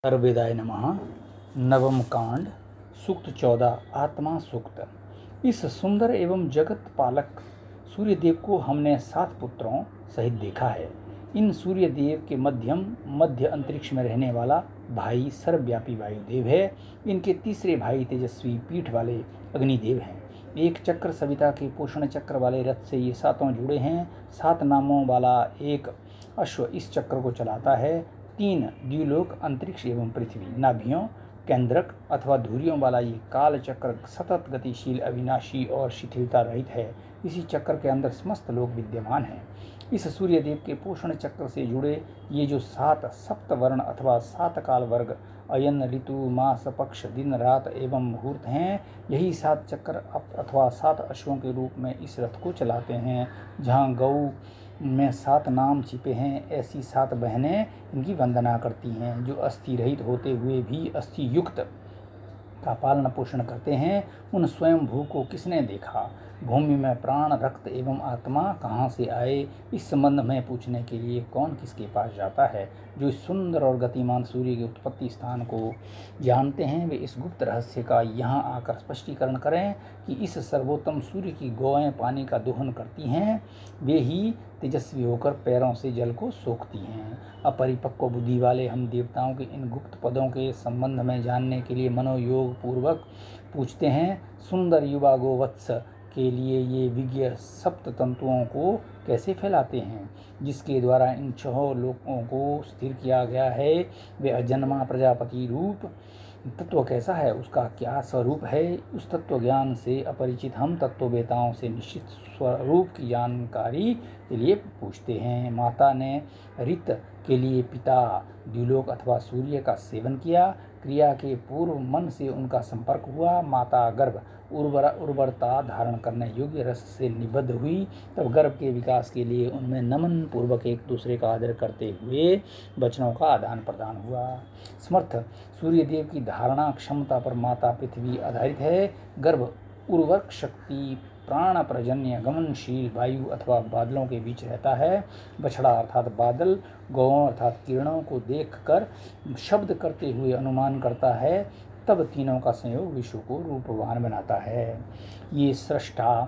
सर्ववेदाय नमः। नवम कांड सूक्त 14 आत्मा सूक्त। इस सुंदर एवं जगत पालक सूर्यदेव को हमने 7 पुत्रों सहित देखा है। इन सूर्यदेव के मध्य अंतरिक्ष में रहने वाला भाई सर्वव्यापी वायुदेव है। इनके तीसरे भाई तेजस्वी पीठ वाले अग्निदेव हैं। एक चक्र सविता के पोषण चक्र वाले रथ से ये 7 जुड़े हैं। 7 नामों वाला एक अश्व इस चक्र को चलाता है। 3 द्युलोक, अंतरिक्ष एवं पृथ्वी, नाभियों, केंद्रक अथवा धुरियों वाला ये काल चक्र सतत गतिशील, अविनाशी और शिथिलता रहित है। इसी चक्र के अंदर समस्त लोक विद्यमान हैं। इस सूर्यदेव के पोषण चक्र से जुड़े ये जो 7 सप्तवर्ण अथवा 7 काल वर्ग, अयन, ऋतु, मास, पक्ष, दिन, रात एवं मुहूर्त हैं, यही 7 चक्र अथवा 7 अश्वों के रूप में इस रथ को चलाते हैं। जहाँ गौ में 7 नाम छिपे हैं, ऐसी 7 बहनें इनकी वंदना करती हैं। जो अस्थि रहित होते हुए भी अस्थि युक्त का पालन पोषण करते हैं, उन स्वयं भू को किसने देखा? भूमि में प्राण, रक्त एवं आत्मा कहाँ से आए, इस संबंध में पूछने के लिए कौन किसके पास जाता है? जो इस सुंदर और गतिमान सूर्य के उत्पत्ति स्थान को जानते हैं, वे इस गुप्त रहस्य का यहाँ आकर स्पष्टीकरण करें कि इस सर्वोत्तम सूर्य की गौएं पानी का दोहन करती हैं, वे ही तेजस्वी होकर पैरों से जल को सोखती हैं। अपरिपक्व बुद्धि वाले हम देवताओं के इन गुप्त पदों के संबंध में जानने के लिए मनोयोग पूर्वक पूछते हैं। सुंदर युवा गोवत्स के लिए ये विज्ञ सप्त तंतुओं को कैसे फैलाते हैं, जिसके द्वारा इन 6 लोकों को स्थिर किया गया है? वे अजन्मा प्रजापति रूप तत्व कैसा है, उसका क्या स्वरूप है? उस तत्व ज्ञान से अपरिचित हम तत्ववेताओं से निश्चित स्वरूप की जानकारी के लिए पूछते हैं। माता ने ऋत के लिए पिता द्युलोक अथवा सूर्य का सेवन किया। क्रिया के पूर्व मन से उनका संपर्क हुआ। माता गर्भ उर्वरता धारण करने योग्य रस से निबद्ध हुई। तब गर्भ के विकास के लिए उनमें नमन पूर्वक एक दूसरे का आदर करते हुए वचनों का आदान प्रदान हुआ। समर्थ सूर्यदेव की धारणा क्षमता पर माता पृथ्वी आधारित है। गर्भ उर्वरक शक्ति प्राण प्रजन्य गमनशील वायु अथवा बादलों के बीच रहता है। बछड़ा अर्थात बादल गौओं अर्थात किरणों को देखकर शब्द करते हुए अनुमान करता है। तब तीनों का संयोग विश्व को रूपवान बनाता है। ये सृष्टा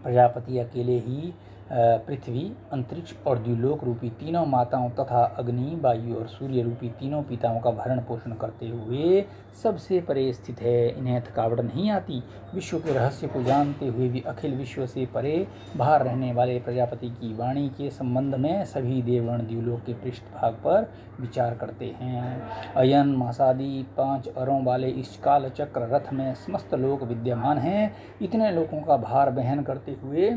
प्रजापति अकेले ही पृथ्वी, अंतरिक्ष और द्युलोक रूपी तीनों माताओं तथा अग्नि, वायु और सूर्य रूपी तीनों पिताओं का भरण पोषण करते हुए सबसे परे स्थित है। इन्हें थकावट नहीं आती। विश्व के रहस्य को जानते हुए भी अखिल विश्व से परे बाहर रहने वाले प्रजापति की वाणी के संबंध में सभी देवगण द्युलोक के पृष्ठभाग पर विचार करते हैं। अयन मासादि 5 अरों वाले इस काल चक्र रथ में समस्त लोक विद्यमान हैं। इतने लोगों का भार वहन करते हुए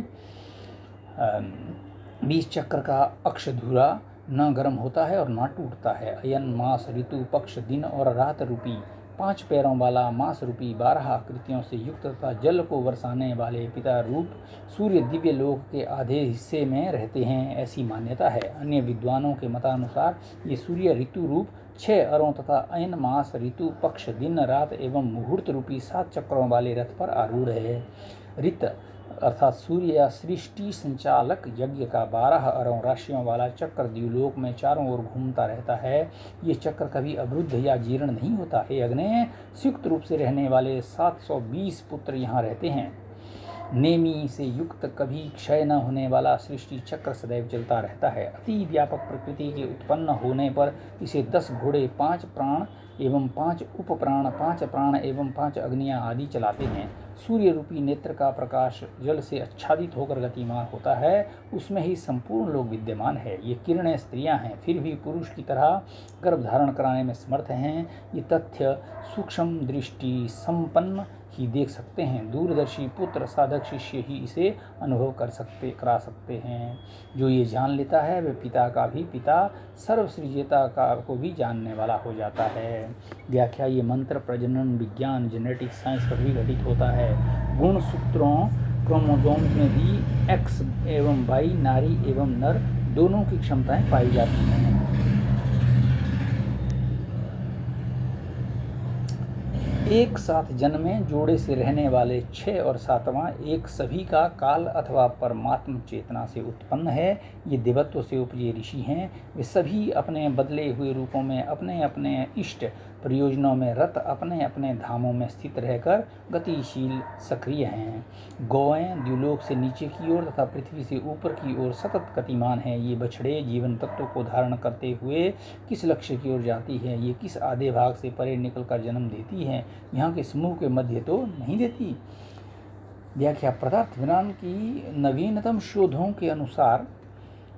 20 चक्र का अक्ष धुरा न गर्म होता है और न टूटता है। अयन मास, ऋतु, पक्ष, दिन और रात रूपी 5 पैरों वाला मास रूपी 12 आकृतियों से युक्त तथा जल को बरसाने वाले पिता रूप सूर्य दिव्य लोक के आधे हिस्से में रहते हैं, ऐसी मान्यता है। अन्य विद्वानों के मतानुसार ये सूर्य ऋतु रूप 6 अरों तथा अयन मास, ऋतु, पक्ष, दिन, रात एवं मुहूर्त रूपी 7 चक्रों वाले रथ पर आरूढ़ है। ऋत अर्थात सूर्य या सृष्टि संचालक यज्ञ का 12 अरों राशियों वाला चक्र द्युलोक में चारों ओर घूमता रहता है। ये चक्र कभी अवरुद्ध या जीर्ण नहीं होता है। अग्नि संयुक्त रूप से रहने वाले 720 पुत्र यहाँ रहते हैं। नेमी से युक्त कभी क्षय न होने वाला सृष्टि चक्र सदैव चलता रहता है। अति व्यापक प्रकृति के उत्पन्न होने पर इसे 10 घोड़े, 5 प्राण एवं 5 उपप्राण, 5 प्राण एवं 5 अग्नियां आदि चलाते हैं। सूर्य रूपी नेत्र का प्रकाश जल से आच्छादित होकर गतिमान होता है, उसमें ही संपूर्ण लोक विद्यमान है। ये किरणें स्त्रियां हैं, फिर भी पुरुष की तरह गर्भ धारण कराने में समर्थ हैं। ये तथ्य सूक्ष्म दृष्टि संपन्न ही देख सकते हैं। दूरदर्शी पुत्र साधक शिष्य ही इसे अनुभव करा सकते हैं। जो ये जान लेता है वह पिता का भी पिता, सर्वसृजता का को भी जानने वाला हो जाता है। व्याख्या: ये मंत्र प्रजनन विज्ञान जेनेटिक साइंस पर भी घटित होता है। गुण सूत्रों क्रोमोसोम में भी एक्स एवं वाई, नारी एवं नर दोनों की क्षमताएं पाई जाती हैं। एक साथ जन्मे जोड़े से रहने वाले 6 और 7वां एक सभी का काल अथवा परमात्म चेतना से उत्पन्न है। ये देवत्व से उपजे ऋषि हैं। वे सभी अपने बदले हुए रूपों में अपने अपने इष्ट प्रयोजनों में रत अपने अपने धामों में स्थित रहकर गतिशील सक्रिय हैं। गौएं द्युलोक से नीचे की ओर तथा पृथ्वी से ऊपर की ओर सतत गतिमान हैं। ये बछड़े जीवन तत्व को धारण करते हुए किस लक्ष्य की ओर जाती है, ये किस आधे भाग से परे निकलकर जन्म देती है, यहाँ के समूह के मध्य तो नहीं देती। व्याख्या। पदार्थ विज्ञान की नवीनतम शोधों के अनुसार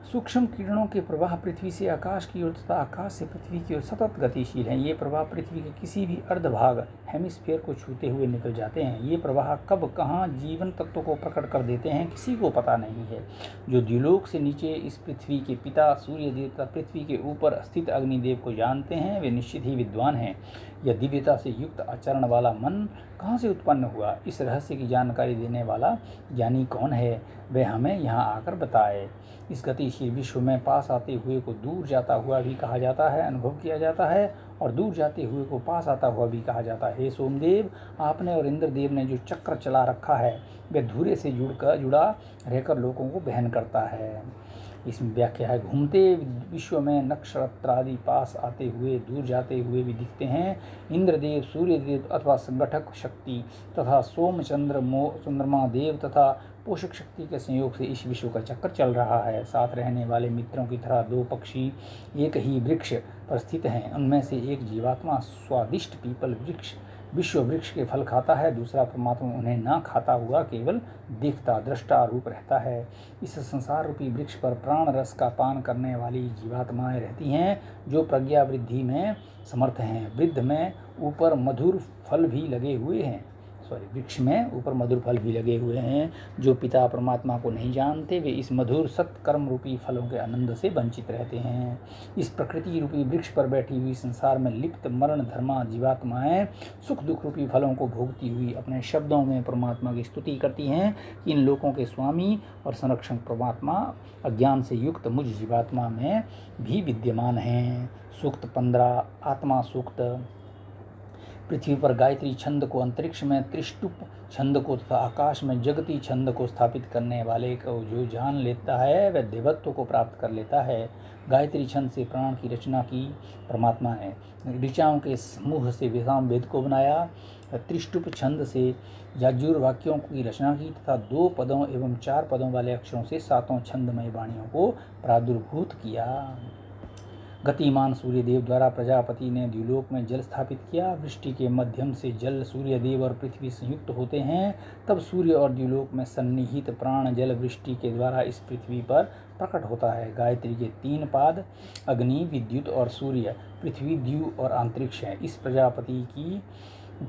सूक्ष्म किरणों के प्रवाह पृथ्वी से आकाश की ओर तथा आकाश से पृथ्वी की ओर सतत गतिशील हैं। ये प्रवाह पृथ्वी के किसी भी अर्धभाग हेमिस्फीयर को छूते हुए निकल जाते हैं। ये प्रवाह कब कहाँ जीवन तत्व को प्रकट कर देते हैं किसी को पता नहीं है। जो द्युलोक से नीचे इस पृथ्वी के पिता सूर्यदेव तथा पृथ्वी के ऊपर स्थित अग्निदेव को जानते हैं वे निश्चित ही विद्वान हैं। यह दिव्यता से युक्त आचरण वाला मन कहाँ से उत्पन्न हुआ, इस रहस्य की जानकारी देने वाला ज्ञानी कौन है, वह हमें यहाँ आकर बताए। इस गतिशील विश्व में पास आते हुए को दूर जाता हुआ भी कहा जाता है, अनुभव किया जाता है, और दूर जाते हुए को पास आता हुआ भी कहा जाता है। हे सोमदेव, आपने और इंद्रदेव ने जो चक्र चला रखा है वह धुरे से जुड़ा रहकर लोगों को बहन करता है। इसमें व्याख्या है। घूमते विश्व में नक्षत्रादि पास आते हुए दूर जाते हुए भी दिखते हैं। इंद्रदेव, सूर्यदेव अथवा संगठक शक्ति तथा सोम चंद्रमा देव तथा पोषक शक्ति के संयोग से इस विश्व का चक्कर चल रहा है। साथ रहने वाले मित्रों की तरह 2 पक्षी एक ही वृक्ष पर स्थित हैं। उनमें से एक जीवात्मा स्वादिष्ट पीपल वृक्ष विश्व वृक्ष के फल खाता है, दूसरा परमात्मा उन्हें ना खाता हुआ केवल देखता दृष्टा रूप रहता है। इस संसार रूपी वृक्ष पर प्राण रस का पान करने वाली जीवात्माएं रहती हैं जो प्रज्ञा वृद्धि में समर्थ हैं। वृद्ध में ऊपर मधुर फल भी लगे हुए हैं वृक्ष में ऊपर मधुर फल भी लगे हुए हैं। जो पिता परमात्मा को नहीं जानते वे इस मधुर सत्कर्म रूपी फलों के आनंद से वंचित रहते हैं। इस प्रकृति रूपी वृक्ष पर बैठी हुई संसार में लिप्त मरण धर्मा जीवात्माएं सुख दुख रूपी फलों को भोगती हुई अपने शब्दों में परमात्मा की स्तुति करती हैं कि इन लोगों के स्वामी और संरक्षक परमात्मा अज्ञान से युक्त मुझ जीवात्मा में भी विद्यमान हैं। सूक्त 15 आत्मा सूक्त। पृथ्वी पर गायत्री छंद को, अंतरिक्ष में त्रिष्टुप छंद को तथा आकाश में जगती छंद को स्थापित करने वाले को जो जान लेता है वह देवत्व को प्राप्त कर लेता है। गायत्री छंद से प्राण की रचना की परमात्मा ने। ऋचाओं के समूह से वेदांत वेद को बनाया। त्रिष्टुप छंद से यजुर वाक्यों की रचना की तथा 2 पदों एवं 4 पदों वाले अक्षरों से 7 छंदमय वाणियों को प्रादुर्भूत किया। गतिमान सूर्यदेव द्वारा प्रजापति ने द्युलोक में जल स्थापित किया। वृष्टि के माध्यम से जल सूर्यदेव और पृथ्वी संयुक्त होते हैं, तब सूर्य और द्युलोक में सन्निहित प्राण जल वृष्टि के द्वारा इस पृथ्वी पर प्रकट होता है। गायत्री के 3 पाद अग्नि, विद्युत और सूर्य, पृथ्वी, द्यु और अंतरिक्ष हैं। इस प्रजापति की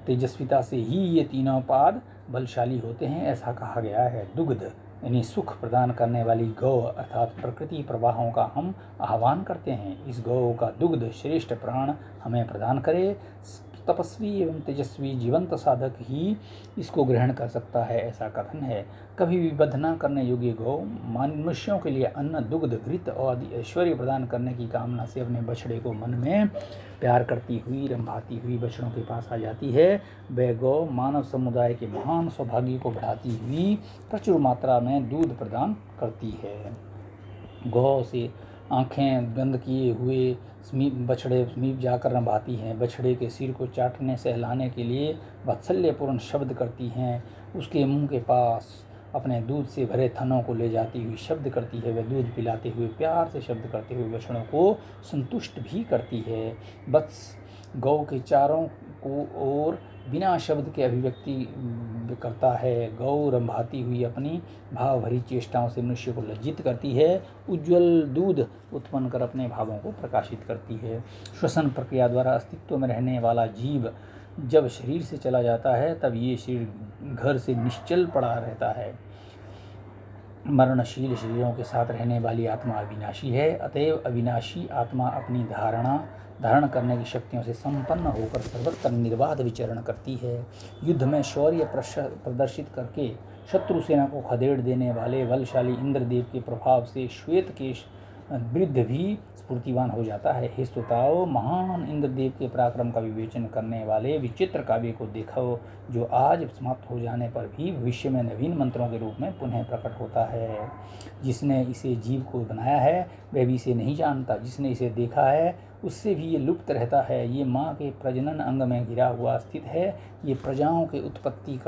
तेजस्विता से ही ये तीनों पाद बलशाली होते हैं, ऐसा कहा गया है। दुग्ध यानी सुख प्रदान करने वाली गौ अर्थात प्रकृति प्रवाहों का हम आह्वान करते हैं। इस गौ का दुग्ध श्रेष्ठ प्राण हमें प्रदान करे। तपस्वी एवं तेजस्वी जीवंत साधक ही इसको ग्रहण कर सकता है, ऐसा कथन है। कभी भी वध न करने योग्य गौ मनुष्यों के लिए अन्न, दुग्ध, घृत और ऐश्वर्य प्रदान करने की कामना से अपने बछड़े को मन में प्यार करती हुई रंभाती हुई बछड़ों के पास आ जाती है। वह गौ मानव समुदाय के महान सौभाग्य को बढ़ाती हुई प्रचुर मात्रा में दूध प्रदान करती है। गौ से आंखें बंद किए हुए बछड़े समीप जाकर रंभाती हैं। बछड़े के सिर को चाटने सहलाने के लिए वात्सल्यपूर्ण शब्द करती हैं। उसके मुंह के पास अपने दूध से भरे थनों को ले जाती हुई शब्द करती है। वह दूध पिलाते हुए प्यार से शब्द करते हुए बछड़ों को संतुष्ट भी करती है। वत्स गौ के चारों को और बिना शब्द के अभिव्यक्ति करता है। गौ रंभाती हुई अपनी भाव भरी चेष्टाओं से मनुष्य को लज्जित करती है। उज्ज्वल दूध उत्पन्न कर अपने भावों को प्रकाशित करती है। श्वसन प्रक्रिया द्वारा अस्तित्व में रहने वाला जीव जब शरीर से चला जाता है तब ये शरीर घर से निश्चल पड़ा रहता है। मरणशील शरीरों के साथ रहने वाली आत्मा अविनाशी है। अतएव अविनाशी आत्मा अपनी धारण करने की शक्तियों से संपन्न होकर सर्वत्र निर्बाध विचरण करती है। युद्ध में शौर्य प्रदर्शित करके शत्रु सेना को खदेड़ देने वाले बलशाली इंद्रदेव के प्रभाव से श्वेत केश वृद्ध भी स्फूर्तिवान हो जाता है। हे श्रोताओ, महान इंद्रदेव के पराक्रम का विवेचन करने वाले विचित्र काव्य को देखो, जो आज समाप्त हो जाने पर भी भविष्य में नवीन मंत्रों के रूप में पुनः प्रकट होता है। जिसने इसे जीव को बनाया है वह भी इसे नहीं जानता, जिसने इसे देखा है उससे भी ये लुप्त रहता है। ये माँ के प्रजनन अंग में घिरा हुआ स्थित है। ये प्रजाओं के उत्पत्ति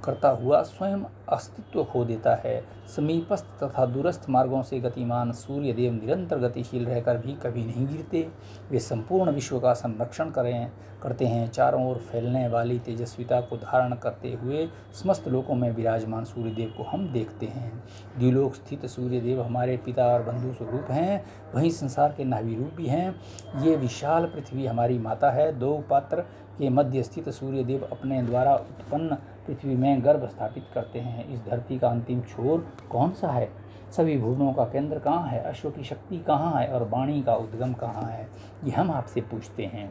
करता हुआ स्वयं अस्तित्व खो देता है। समीपस्थ तथा दूरस्थ मार्गों से गतिमान सूर्य देव निरंतर गतिशील रहकर भी कभी नहीं गिरते। वे संपूर्ण विश्व का संरक्षण करते हैं। चारों ओर फैलने वाली तेजस्विता को धारण करते हुए समस्त लोकों में विराजमान सूर्यदेव को हम देखते हैं। द्युलोक स्थित सूर्यदेव हमारे पिता और बंधु स्वरूप हैं, वहीं संसार के नाभि रूप भी हैं। ये विशाल पृथ्वी हमारी माता है। दो पात्र के मध्य स्थित सूर्यदेव अपने द्वारा उत्पन्न पृथ्वी में गर्भ स्थापित करते हैं। इस धरती का अंतिम छोर कौन सा है? सभी भुवनों का केंद्र कहाँ है? अश्व की शक्ति कहाँ है? और वाणी का उद्गम कहाँ है? ये हम आपसे पूछते हैं।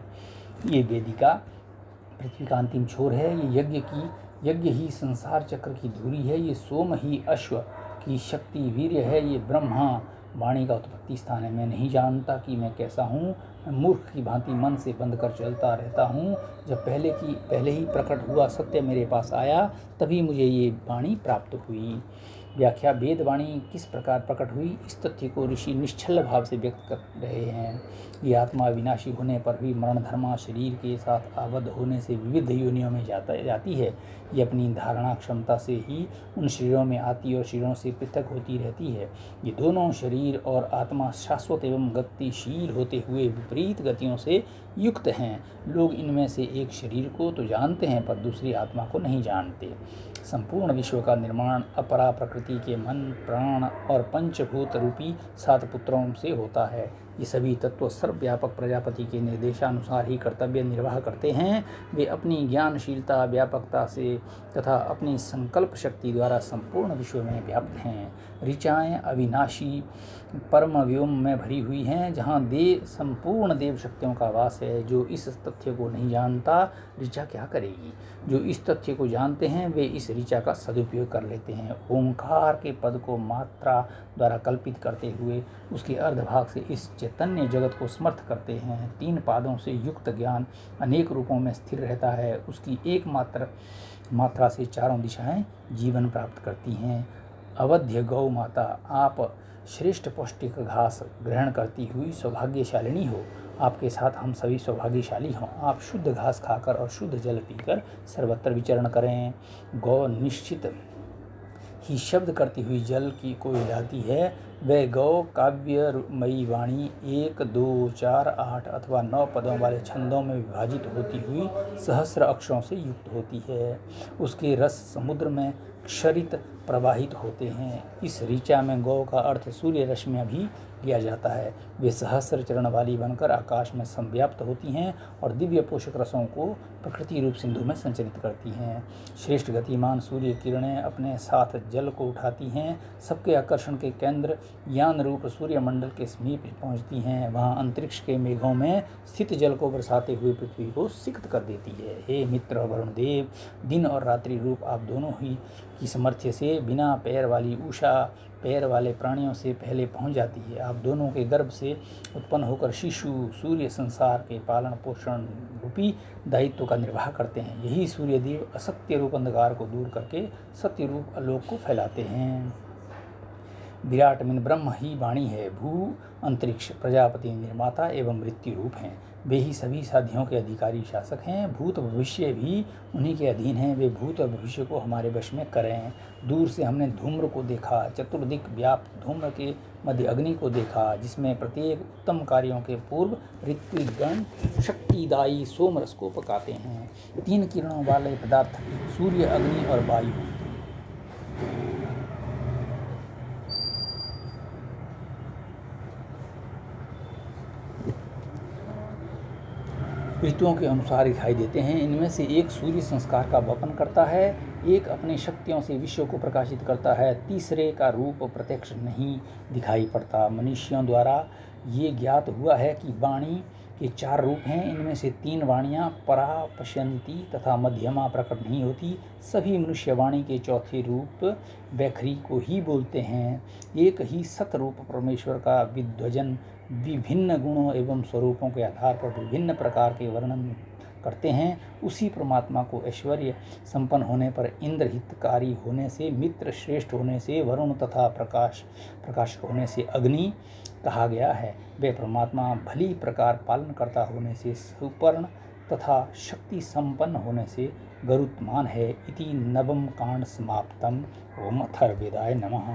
ये वेदिका पृथ्वी का अंतिम छोर है। ये यज्ञ ही संसार चक्र की धुरी है। ये सोम ही अश्व की शक्ति वीर्य है। ये ब्रह्मा वाणी का उत्पत्ति स्थान है। मैं नहीं जानता कि मैं कैसा हूँ। मैं मूर्ख की भांति मन से बंद कर चलता रहता हूँ। जब पहले ही प्रकट हुआ सत्य मेरे पास आया, तभी मुझे ये वाणी प्राप्त हुई। व्याख्या: वेद वाणी किस प्रकार प्रकट हुई, इस तथ्य को ऋषि निश्चल भाव से व्यक्त कर रहे हैं। ये आत्मा विनाशी होने पर भी मरण धर्मा शरीर के साथ आबद्ध होने से विविध योनियों में जाती है। ये अपनी धारणा क्षमता से ही उन शरीरों में आती और शरीरों से पृथक होती रहती है। ये दोनों शरीर और आत्मा शाश्वत एवं गतिशील होते हुए विपरीत गतियों से युक्त हैं। लोग इनमें से एक शरीर को तो जानते हैं, पर दूसरी आत्मा को नहीं जानते। संपूर्ण विश्व का निर्माण अपरा प्रकृति के मन, प्राण और पंचभूत रूपी 7 पुत्रों से होता है। ये सभी तत्व सर्वव्यापक प्रजापति के निर्देशानुसार ही कर्तव्य निर्वाह करते हैं। वे अपनी ज्ञानशीलता, व्यापकता से तथा अपनी संकल्प शक्ति द्वारा संपूर्ण विश्व में व्याप्त हैं। ऋचाएँ अविनाशी परम व्योम में भरी हुई हैं, जहाँ संपूर्ण देव शक्तियों का वास है। जो इस तथ्य को नहीं जानता, ऋचा क्या करेगी? जो इस तथ्य को जानते हैं, वे इस ऋचा का सदुपयोग कर लेते हैं। ओंकार के पद को मात्रा द्वारा कल्पित करते हुए उसके अर्धभाग से इस चैतन्य जगत को समर्थ करते हैं। 3 पादों से युक्त ज्ञान अनेक रूपों में स्थिर रहता है। उसकी एक मात्रा से चारों दिशाएं जीवन प्राप्त करती हैं। अवध्य गौ माता, आप श्रेष्ठ पौष्टिक घास ग्रहण करती हुई सौभाग्यशालिनी हो। आपके साथ हम सभी सौभाग्यशाली हों। आप शुद्ध घास खाकर और शुद्ध जल पीकर सर्वत्र विचरण करें। गौ निश्चित ही शब्द करती हुई जल की को हिलाती है। वह गौ काव्यमयी वाणी 1, 2, 4, 8 अथवा 9 पदों वाले छंदों में विभाजित होती हुई सहस्र अक्षरों से युक्त होती है। उसके रस समुद्र में क्षरित प्रवाहित होते हैं। इस ऋचा में गौ का अर्थ सूर्य रश्मियाँ भी लिया जाता है। वे सहस्र चरण वाली बनकर आकाश में संव्याप्त होती हैं और दिव्य पोषक रसों को प्रकृति रूप सिंधु में संचरित करती हैं। श्रेष्ठ गतिमान सूर्य किरणें अपने साथ जल को उठाती हैं। सबके आकर्षण के केंद्र यान रूप सूर्यमंडल के समीप पहुँचती हैं। वहाँ अंतरिक्ष के मेघों में स्थित जल को बरसाते हुए पृथ्वी को सिक्त कर देती है। हे मित्र वरुण देव, दिन और रात्रि रूप आप दोनों ही की सामर्थ्य से बिना पैर वाली उषा पैर वाले प्राणियों से पहले पहुंच जाती है। आप दोनों के गर्भ से उत्पन्न होकर शिशु सूर्य संसार के पालन पोषण रूपी दायित्व का निर्वाह करते हैं। यही सूर्यदेव असत्य रूप अंधकार को दूर करके सत्य रूप आलोक को फैलाते हैं। विराट में ब्रह्म ही वाणी है। भू अंतरिक्ष प्रजापति निर्माता एवं मृत्यु रूप हैं। वे ही सभी साध्यों के अधिकारी शासक हैं। भूत भविष्य भी उन्हीं के अधीन हैं। वे भूत और भविष्य को हमारे वश में करें। दूर से हमने धूम्र को देखा, चतुर्दिक व्याप्त धूम्र के मध्य अग्नि को देखा, जिसमें प्रत्येक उत्तम कार्यों के पूर्व ऋत्विकगण शक्तिदायी सोमरस को पकाते हैं। 3 किरणों वाले पदार्थ सूर्य, अग्नि और वायु। ऋतुओं के अनुसार दिखाई देते हैं। इनमें से एक सूर्य संस्कार का वपन करता है, एक अपनी शक्तियों से विश्व को प्रकाशित करता है, तीसरे का रूप प्रत्यक्ष नहीं दिखाई पड़ता। मनुष्यों द्वारा ये ज्ञात हुआ है कि वाणी के 4 रूप हैं। इनमें से 3 वाणियाँ परा, पश्यन्ती तथा मध्यमा प्रकट नहीं होती। सभी मनुष्य वाणी के चौथे रूप वैखरी को ही बोलते हैं। एक ही सतरूप परमेश्वर का विध्वजन विभिन्न गुणों एवं स्वरूपों के आधार पर विभिन्न प्रकार के वर्णन करते हैं। उसी परमात्मा को ऐश्वर्य संपन्न होने पर इंद्र हितकारी होने से, मित्र श्रेष्ठ होने से, वरुण तथा प्रकाशक होने से अग्नि कहा गया है। वे परमात्मा भली प्रकार पालन करता होने से सुपर्ण तथा शक्ति संपन्न होने से गरुत्मान है। इति नवम कांड समाप्तम। ओम अथर्ववेदाय नमः।